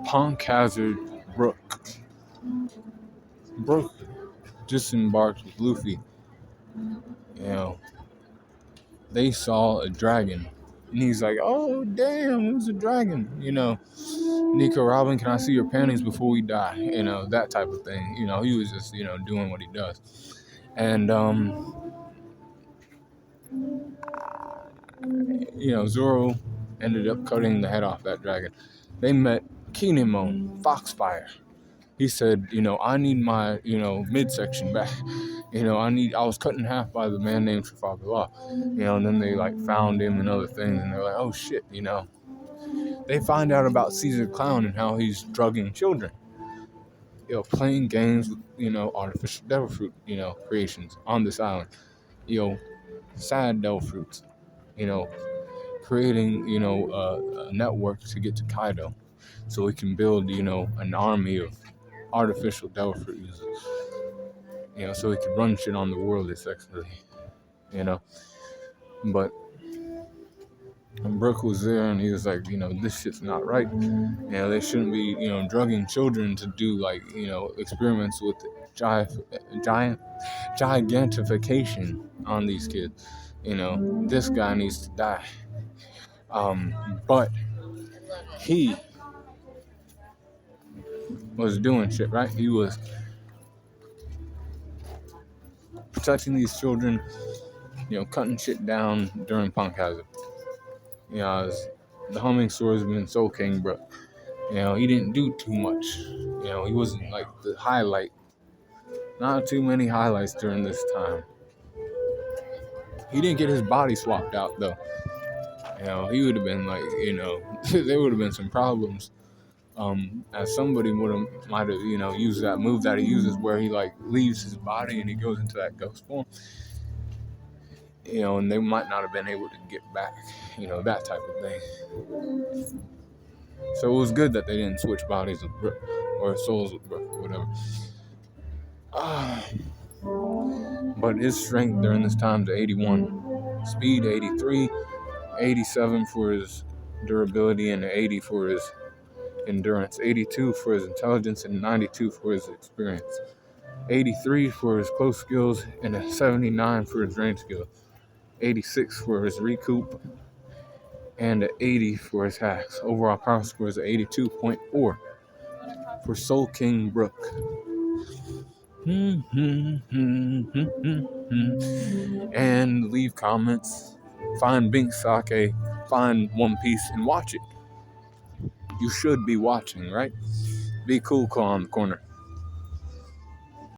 Punk Hazard Brook. Brook disembarked with Luffy. You know, they saw a dragon. And he's like, oh, damn, it was a dragon. Nico Robin, can I see your panties before we die? That type of thing. He was just, doing what he does. And, Zoro ended up cutting the head off that dragon. They met Kinemon, Foxfire. He said, I need my, midsection back. I was cut in half by the man named Trafalgar Law. And then they, found him and other things, and they're like, oh, shit, They find out about Caesar Clown and how he's drugging children. Playing games with, artificial devil fruit, creations on this island. Sad devil fruits, creating, a network to get to Kaido so we can build, an army of artificial devil fruit users, so we can run shit on the world effectively, But Brook was there and he was like, this shit's not right. They shouldn't be, drugging children to do, experiments with gigantification on these kids. This guy needs to die. But he was doing shit, right? He was protecting these children, cutting shit down during Punk Hazard. The humming swordsman Soul King Brook. He didn't do too much. He wasn't like the highlight. Not too many highlights during this time. He didn't get his body swapped out though. He would have been like, there would have been some problems. As somebody might have, used that move that he uses where he leaves his body and he goes into that ghost form. And they might not have been able to get back, that type of thing. So it was good that they didn't switch bodies with Brook or souls with Brook or whatever. But his strength during this time is 81, speed 83, 87 for his durability, and 80 for his endurance, 82 for his intelligence, and 92 for his experience, 83 for his close skills, and a 79 for his range skills, 86 for his recoup, and an 80 for his hacks. Overall power score is 82.4 for Soul King Brook. And leave comments, find Bink Sake, find One Piece, and watch it. You should be watching, right? Be cool, call on the corner.